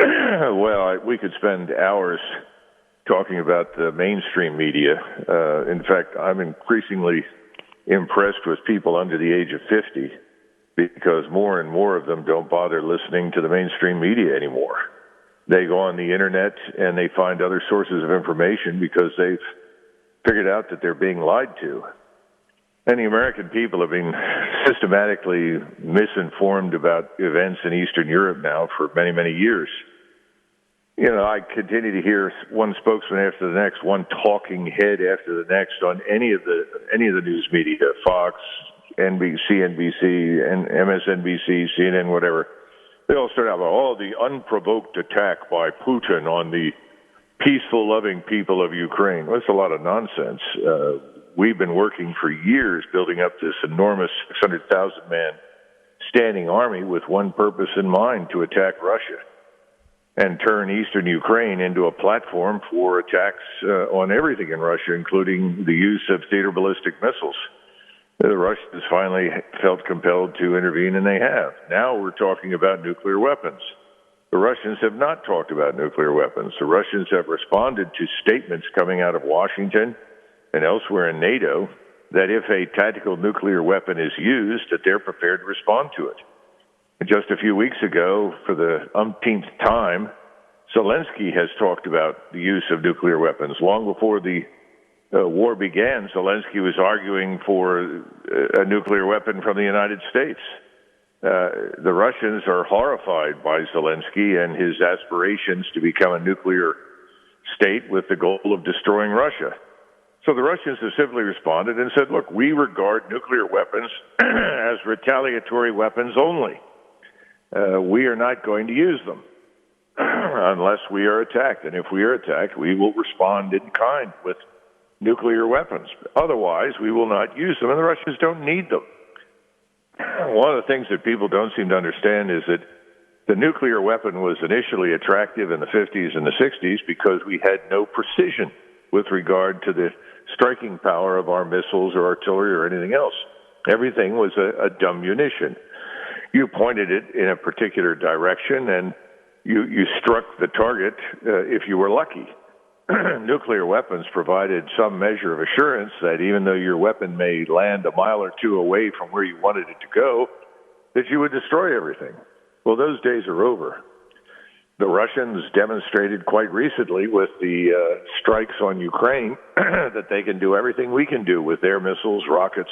Well, we could spend hours talking about the mainstream media. In fact, I'm increasingly impressed with people under the age of 50 because more and more of them don't bother listening to the mainstream media anymore. They go on the internet and they find other sources of information because they've figured out that they're being lied to. And the American people have been systematically misinformed about events in Eastern Europe now for many, many years. You know, I continue to hear one spokesman after the next, one talking head after the next on any of the news media, Fox, NBC, CNBC, and MSNBC, CNN, whatever. They all start out with, the unprovoked attack by Putin on the peaceful, loving people of Ukraine. Well, that's a lot of nonsense. We've been working for years building up this enormous 600,000-man standing army with one purpose in mind, to attack Russia and turn eastern Ukraine into a platform for attacks on everything in Russia, including the use of theater ballistic missiles. The Russians finally felt compelled to intervene, and they have. Now we're talking about nuclear weapons. The Russians have not talked about nuclear weapons. The Russians have responded to statements coming out of Washington and elsewhere in NATO that if a tactical nuclear weapon is used, that they're prepared to respond to it. Just a few weeks ago, for the umpteenth time, Zelensky has talked about the use of nuclear weapons. Long before the war began, Zelensky was arguing for a nuclear weapon from the United States. The Russians are horrified by Zelensky and his aspirations to become a nuclear state with the goal of destroying Russia. So the Russians have simply responded and said, look, we regard nuclear weapons as retaliatory weapons only. We are not going to use them unless we are attacked. And if we are attacked, we will respond in kind with nuclear weapons. Otherwise, we will not use them, and the Russians don't need them. One of the things that people don't seem to understand is that the nuclear weapon was initially attractive in the 50s and the 60s because we had no precision with regard to the striking power of our missiles or artillery or anything else. Everything was a dumb munition. You pointed it in a particular direction, and you struck the target if you were lucky. Nuclear weapons provided some measure of assurance that even though your weapon may land a mile or two away from where you wanted it to go, that you would destroy everything. Well, those days are over. The Russians demonstrated quite recently with the strikes on Ukraine that they can do everything we can do with their missiles, rockets,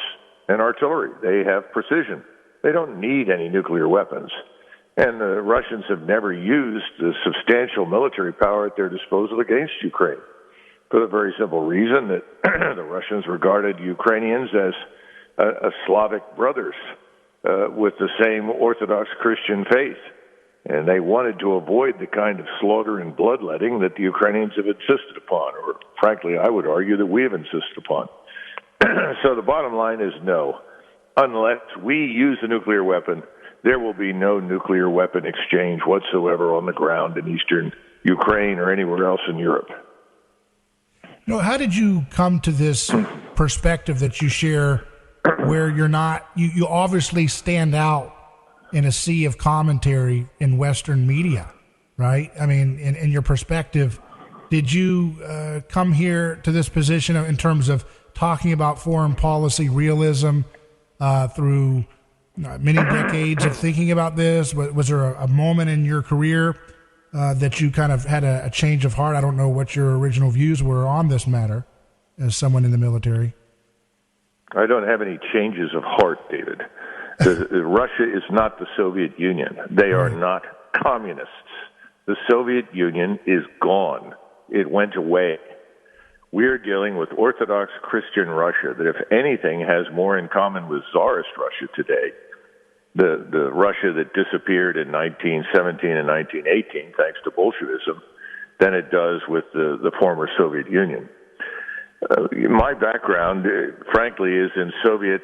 and artillery. They have precision. They don't need any nuclear weapons. And the Russians have never used the substantial military power at their disposal against Ukraine for the very simple reason that the Russians regarded Ukrainians as Slavic brothers with the same Orthodox Christian faith. And they wanted to avoid the kind of slaughter and bloodletting that the Ukrainians have insisted upon, or frankly, I would argue that we have insisted upon. So the bottom line is no. Unless we use a nuclear weapon, there will be no nuclear weapon exchange whatsoever on the ground in eastern Ukraine or anywhere else in Europe. You know, how did you come to this perspective that you share where you're not, you obviously stand out in a sea of commentary in Western media, right? I mean, in your perspective, did you come here to this position in terms of talking about foreign policy realism through many decades of thinking about this? Was there a moment in your career that you kind of had a change of heart? I don't know what your original views were on this matter as someone in the military. I don't have any changes of heart, David. Russia is not the Soviet Union. They are not communists. The Soviet Union is gone. It went away. We're dealing with Orthodox Christian Russia that, if anything, has more in common with Tsarist Russia today, the Russia that disappeared in 1917 and 1918 thanks to Bolshevism, than it does with the former Soviet Union. My background, frankly, is in Soviet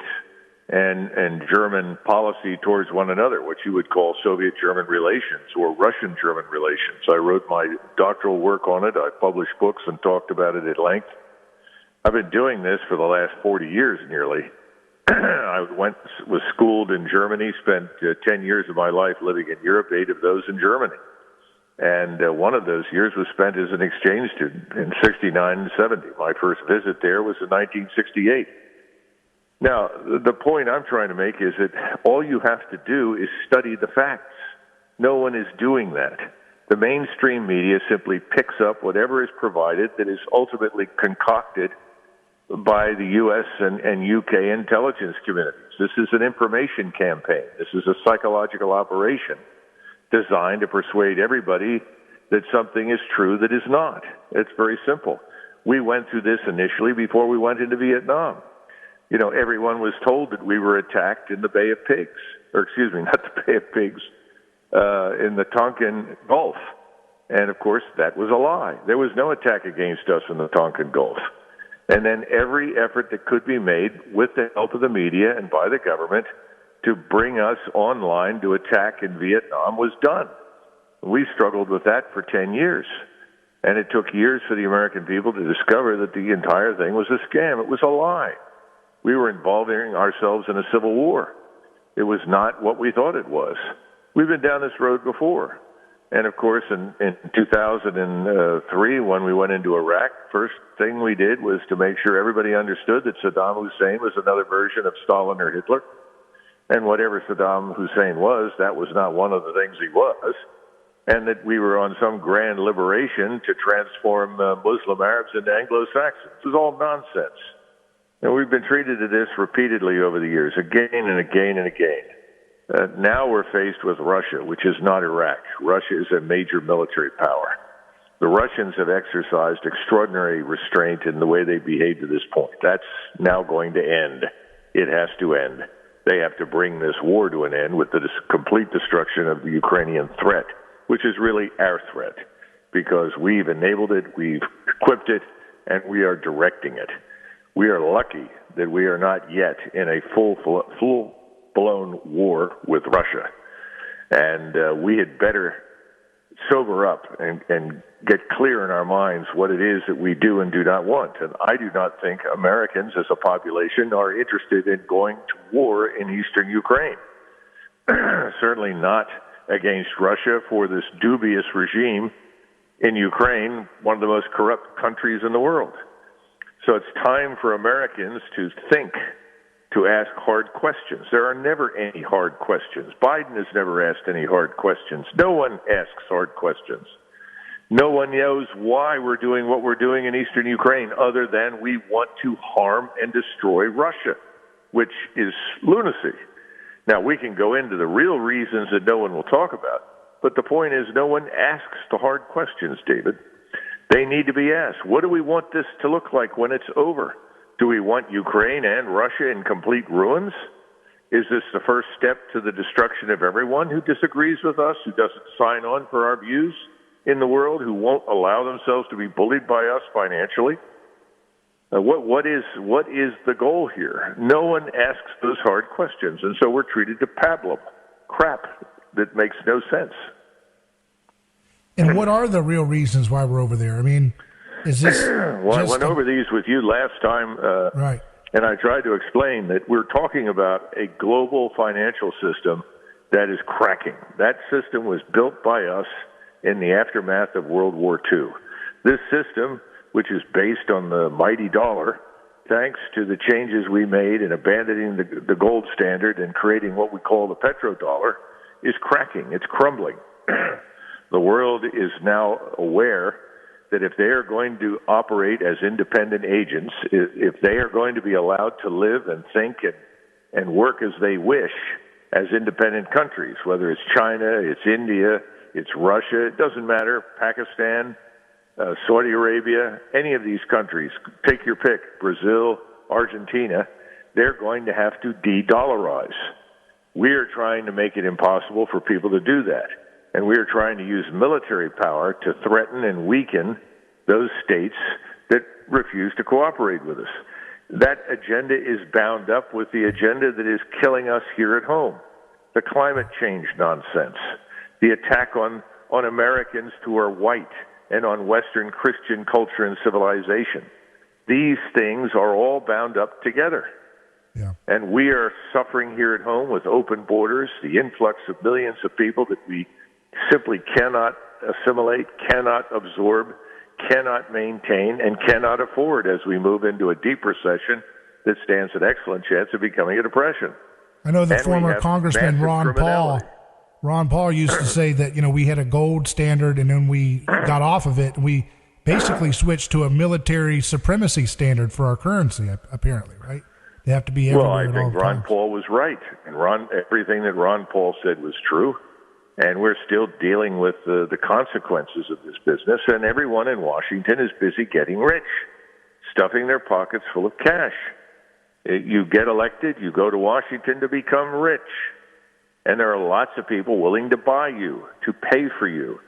and German policy towards one another, what you would call Soviet-German relations or Russian-German relations. I wrote my doctoral work on it. I published books and talked about it at length. I've been doing this for the last 40 years nearly. I was schooled in Germany, spent 10 years of my life living in Europe, 8 of those in Germany. And one of those years was spent as an exchange student in 69 and 70. My first visit there was in 1968. Now, the point I'm trying to make is that all you have to do is study the facts. No one is doing that. The mainstream media simply picks up whatever is provided that is ultimately concocted by the U.S. and UK intelligence communities. This is an information campaign. This is a psychological operation designed to persuade everybody that something is true that is not. It's very simple. We went through this initially before we went into Vietnam. You know, everyone was told that we were attacked in the Bay of Pigs, or excuse me, not the Bay of Pigs, in the Tonkin Gulf. And of course, that was a lie. There was no attack against us in the Tonkin Gulf. And then every effort that could be made with the help of the media and by the government to bring us online to attack in Vietnam was done. We struggled with that for 10 years. And it took years for the American people to discover that the entire thing was a scam. It was a lie. We were involving ourselves in a civil war. It was not what we thought it was. We've been down this road before. And of course, in 2003, when we went into Iraq, first thing we did was to make sure everybody understood that Saddam Hussein was another version of Stalin or Hitler. And whatever Saddam Hussein was, that was not one of the things he was. And that we were on some grand liberation to transform Muslim Arabs into Anglo-Saxons. This is all nonsense. And we've been treated to this repeatedly over the years, again and again and again. Now we're faced with Russia, which is not Iraq. Russia is a major military power. The Russians have exercised extraordinary restraint in the way they behave to this point. That's now going to end. It has to end. They have to bring this war to an end with the complete destruction of the Ukrainian threat, which is really our threat, because we've enabled it, we've equipped it, and we are directing it. We are lucky that we are not yet in a full-blown war with Russia. And we had better sober up and get clear in our minds what it is that we do and do not want. And I do not think Americans as a population are interested in going to war in eastern Ukraine. Certainly not against Russia for this dubious regime in Ukraine, one of the most corrupt countries in the world. So it's time for Americans to think, to ask hard questions. There are never any hard questions. Biden has never asked any hard questions. No one asks hard questions. No one knows why we're doing what we're doing in eastern Ukraine other than we want to harm and destroy Russia, which is lunacy. Now, we can go into the real reasons that no one will talk about, but the point is no one asks the hard questions, David. They need to be asked. What do we want this to look like when it's over? Do we want Ukraine and Russia in complete ruins? Is this the first step to the destruction of everyone who disagrees with us, who doesn't sign on for our views in the world, who won't allow themselves to be bullied by us financially? What is the goal here? No one asks those hard questions, and so we're treated to pablum, crap that makes no sense. And what are the real reasons why we're over there? I mean, is this well, I went over these with you last time, right? And I tried to explain that we're talking about a global financial system that is cracking. That system was built by us in the aftermath of World War II. This system, which is based on the mighty dollar, thanks to the changes we made in abandoning the gold standard and creating what we call the petrodollar, is cracking. It's crumbling. The world is now aware that if they are going to operate as independent agents, if they are going to be allowed to live and think and work as they wish as independent countries, whether it's China, it's India, it's Russia, it doesn't matter, Pakistan, Saudi Arabia, any of these countries, take your pick, Brazil, Argentina, they're going to have to de-dollarize. We are trying to make it impossible for people to do that. And we are trying to use military power to threaten and weaken those states that refuse to cooperate with us. That agenda is bound up with the agenda that is killing us here at home. The climate change nonsense, the attack on Americans who are white and on Western Christian culture and civilization. These things are all bound up together. Yeah. And we are suffering here at home with open borders, the influx of millions of people that we simply cannot assimilate, cannot absorb, cannot maintain, and cannot afford as we move into a deep recession that stands an excellent chance of becoming a depression. I know the former Congressman Ron Paul used to say that, we had a gold standard and then we got off of it. We basically switched to a military supremacy standard for our currency, apparently, right? They have to be everywhere. Well, I think Ron Paul was right. And everything that Ron Paul said was true. And we're still dealing with the consequences of this business. And everyone in Washington is busy getting rich, stuffing their pockets full of cash. You get elected, you go to Washington to become rich. And there are lots of people willing to buy you, to pay for you,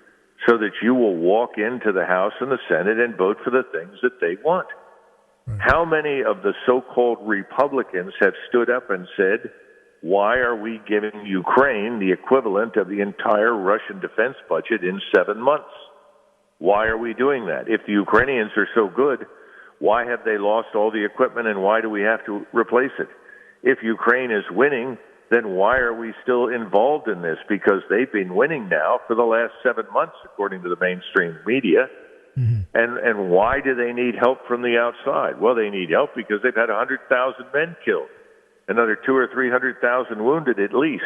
so that you will walk into the House and the Senate and vote for the things that they want. Right. How many of the so-called Republicans have stood up and said, why are we giving Ukraine the equivalent of the entire Russian defense budget in 7 months? Why are we doing that? If the Ukrainians are so good, why have they lost all the equipment and why do we have to replace it? If Ukraine is winning, then why are we still involved in this? Because they've been winning now for the last 7 months, according to the mainstream media. Mm-hmm. And why do they need help from the outside? Well, they need help because they've had 100,000 men killed, another 200,000 or 300,000 wounded at least.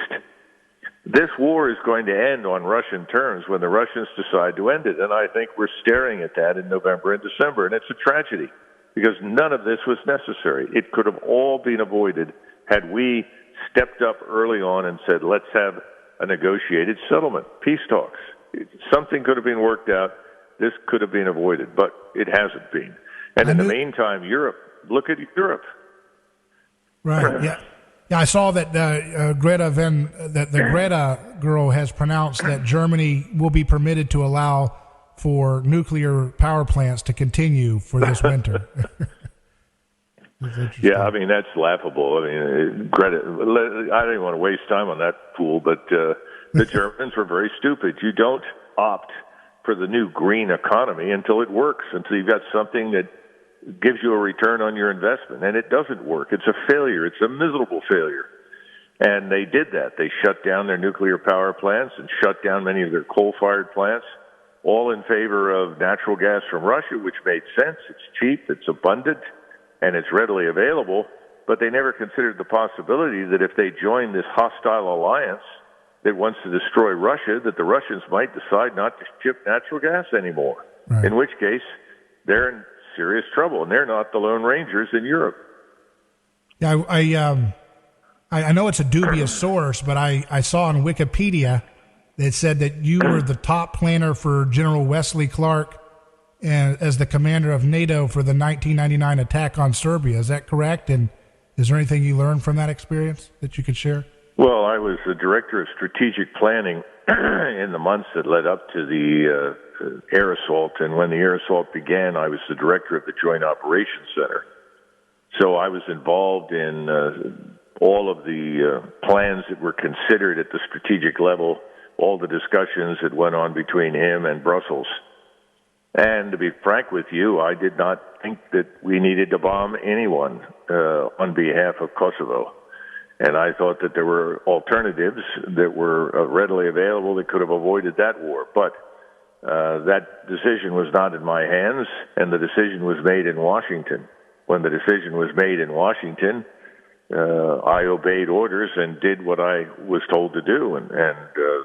This war is going to end on Russian terms when the Russians decide to end it, and I think we're staring at that in November and December, and it's a tragedy because none of this was necessary. It could have all been avoided had we stepped up early on and said, let's have a negotiated settlement, peace talks. Something could have been worked out. This could have been avoided, but it hasn't been. And in the meantime, Europe, look at Europe. Right, yeah. Yeah, I saw that the Greta girl has pronounced that Germany will be permitted to allow for nuclear power plants to continue for this winter. Yeah, I mean, that's laughable. I mean, Greta, I don't even want to waste time on that fool, but the Germans were very stupid. You don't opt for the new green economy until it works, until you've got something that gives you a return on your investment, and it doesn't work. It's a failure. It's a miserable failure. And they did that. They shut down their nuclear power plants and shut down many of their coal-fired plants, all in favor of natural gas from Russia, which made sense. It's cheap, it's abundant, and it's readily available. But they never considered the possibility that if they joined this hostile alliance that wants to destroy Russia, that the Russians might decide not to ship natural gas anymore, right. In which case they're in serious trouble, and they're not the Lone Rangers in Europe. Yeah, I know it's a dubious source, but I saw on Wikipedia that said that you were the top planner for General Wesley Clark as the commander of NATO for the 1999 attack on Serbia. Is that correct? And is there anything you learned from that experience that you could share? Well, I was the director of strategic planning in the months that led up to the air assault, and when the air assault began, I was the director of the Joint Operations Center. So I was involved in all of the plans that were considered at the strategic level, all the discussions that went on between him and Brussels. And to be frank with you, I did not think that we needed to bomb anyone on behalf of Kosovo. And I thought that there were alternatives that were readily available that could have avoided that war. But that decision was not in my hands, and the decision was made in Washington. When the decision was made in Washington, I obeyed orders and did what I was told to do, and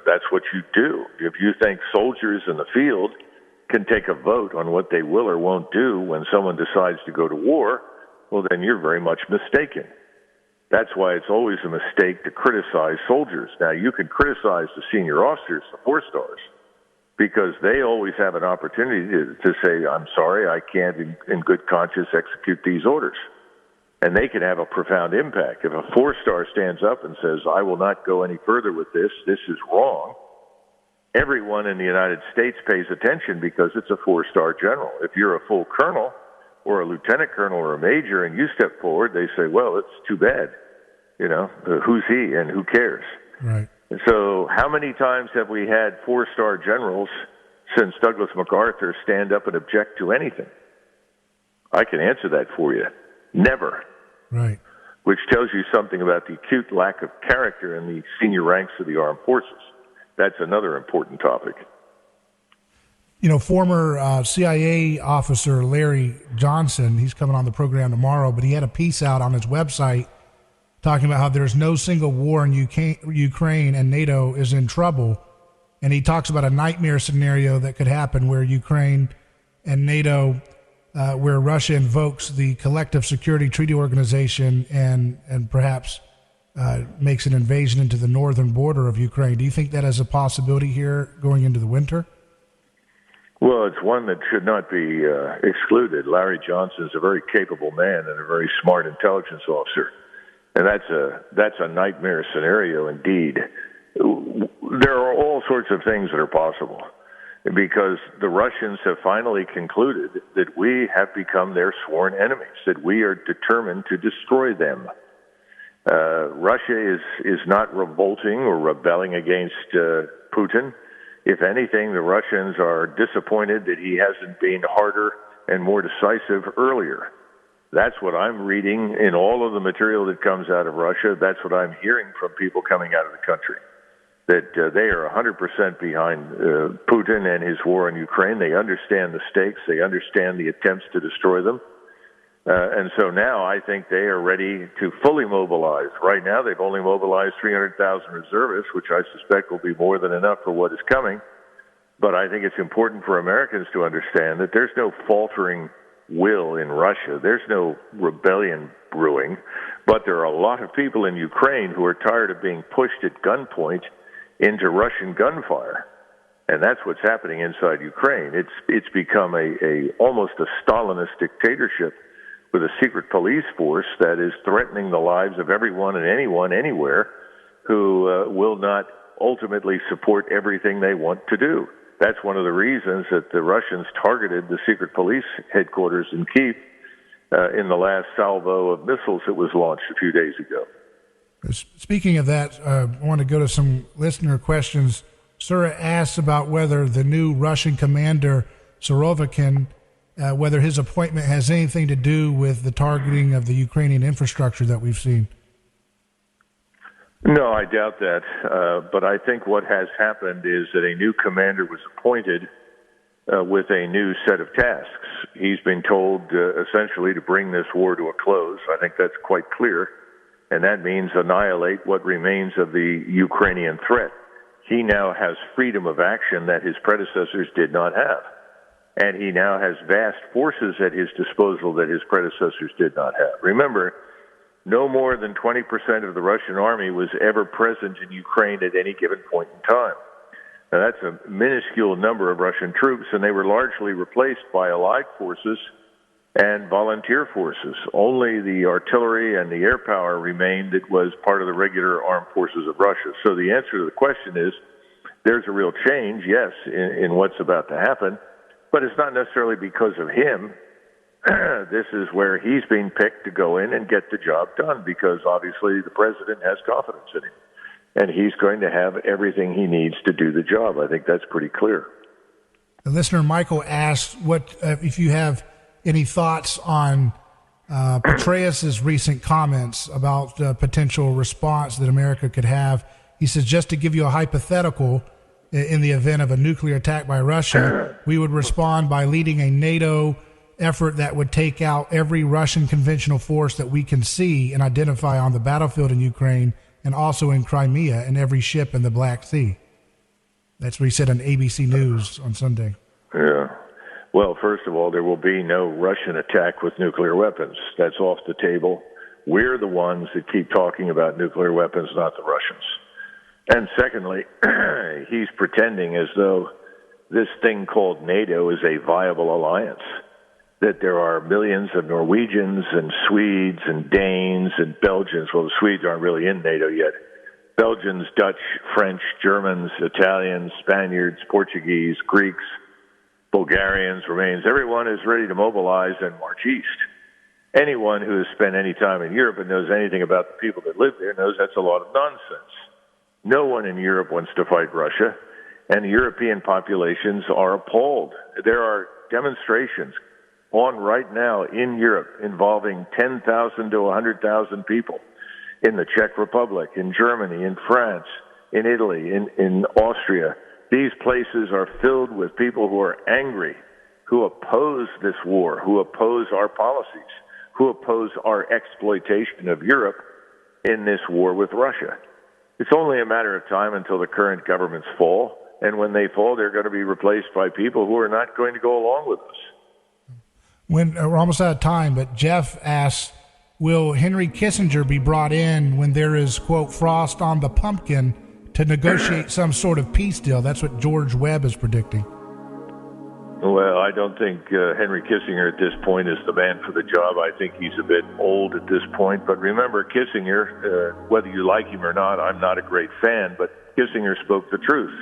that's what you do. If you think soldiers in the field can take a vote on what they will or won't do when someone decides to go to war, well, then you're very much mistaken. That's why it's always a mistake to criticize soldiers. Now, you can criticize the senior officers, the 4-stars, because they always have an opportunity to say, I'm sorry, I can't in good conscience execute these orders. And they can have a profound impact. If a 4-star stands up and says, I will not go any further with this is wrong, everyone in the United States pays attention because it's a 4-star general. If you're a full colonel or a lieutenant colonel or a major and you step forward, they say, well, it's too bad. Who's he and who cares? Right. And so how many times have we had 4-star generals since Douglas MacArthur stand up and object to anything? I can answer that for you. Never. Right. Which tells you something about the acute lack of character in the senior ranks of the armed forces. That's another important topic. Former CIA officer Larry Johnson, he's coming on the program tomorrow, but he had a piece out on his website talking about how there's no single war in Ukraine and NATO is in trouble. And he talks about a nightmare scenario that could happen where Ukraine and NATO, where Russia invokes the Collective Security Treaty Organization and perhaps makes an invasion into the northern border of Ukraine. Do you think that is a possibility here going into the winter? Well, it's one that should not be excluded. Larry Johnson is a very capable man and a very smart intelligence officer. And that's a nightmare scenario indeed. There are all sorts of things that are possible because the Russians have finally concluded that we have become their sworn enemies, that we are determined to destroy them. Russia is not revolting or rebelling against Putin. If anything, the Russians are disappointed that he hasn't been harder and more decisive earlier. That's what I'm reading in all of the material that comes out of Russia. That's what I'm hearing from people coming out of the country, that they are 100% behind Putin and his war in Ukraine. They understand the stakes. They understand the attempts to destroy them. And so now I think they are ready to fully mobilize. Right now they've only mobilized 300,000 reservists, which I suspect will be more than enough for what is coming. But I think it's important for Americans to understand that there's no faltering will in Russia. There's no rebellion brewing. But there are a lot of people in Ukraine who are tired of being pushed at gunpoint into Russian gunfire. And that's what's happening inside Ukraine. It's become almost a Stalinist dictatorship with a secret police force that is threatening the lives of everyone and anyone anywhere who will not ultimately support everything they want to do. That's one of the reasons that the Russians targeted the secret police headquarters in Kyiv in the last salvo of missiles that was launched a few days ago. Speaking of that, I want to go to some listener questions. Sura asks about whether the new Russian commander, Surovikin, whether his appointment has anything to do with the targeting of the Ukrainian infrastructure that we've seen. No, I doubt that. But I think what has happened is that a new commander was appointed with a new set of tasks. He's been told essentially to bring this war to a close. I think that's quite clear. And that means annihilate what remains of the Ukrainian threat. He now has freedom of action that his predecessors did not have. And he now has vast forces at his disposal that his predecessors did not have. Remember, no more than 20% of the Russian army was ever present in Ukraine at any given point in time. Now, that's a minuscule number of Russian troops, and they were largely replaced by allied forces and volunteer forces. Only the artillery and the air power remained that was part of the regular armed forces of Russia. So the answer to the question is there's a real change, yes, in what's about to happen. But it's not necessarily because of him. This is where he's being picked to go in and get the job done because obviously the president has confidence in him. And he's going to have everything he needs to do the job. I think that's pretty clear. The listener Michael asked what if you have any thoughts on Petraeus's recent comments about the potential response that America could have. He says, just to give you a hypothetical, in the event of a nuclear attack by Russia, we would respond by leading a NATO effort that would take out every Russian conventional force that we can see and identify on the battlefield in Ukraine and also in Crimea and every ship in the Black Sea. That's what he said on ABC News on Sunday. Yeah. Well, first of all, there will be no Russian attack with nuclear weapons. That's off the table. We're the ones that keep talking about nuclear weapons, not the Russians. And secondly, he's pretending as though this thing called NATO is a viable alliance, that there are millions of Norwegians and Swedes and Danes and Belgians. Well, the Swedes aren't really in NATO yet. Belgians, Dutch, French, Germans, Italians, Spaniards, Portuguese, Greeks, Bulgarians, Romanians. Everyone is ready to mobilize and march east. Anyone who has spent any time in Europe and knows anything about the people that live there knows that's a lot of nonsense. No one in Europe wants to fight Russia, and the European populations are appalled. There are demonstrations on right now in Europe involving 10,000 to 100,000 people in the Czech Republic, in Germany, in France, in Italy, in Austria, These places are filled with people who are angry, who oppose this war, who oppose our policies, who oppose our exploitation of Europe in this war with Russia. It's only a matter of time until the current governments fall, and when they fall, they're going to be replaced by people who are not going to go along with us. We're almost out of time, but Jeff asks, will Henry Kissinger be brought in when there is, quote, frost on the pumpkin to negotiate some sort of peace deal? That's what George Webb is predicting. Well, I don't think Henry Kissinger at this point is the man for the job. I think he's a bit old at this point. But remember, Kissinger, whether you like him or not, I'm not a great fan, but Kissinger spoke the truth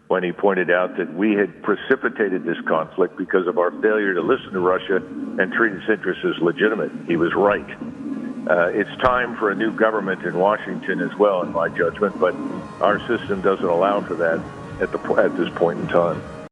when he pointed out that we had precipitated this conflict because of our failure to listen to Russia and treat its interests as legitimate. He was right. It's time for a new government in Washington as well, in my judgment, but our system doesn't allow for that at this point in time.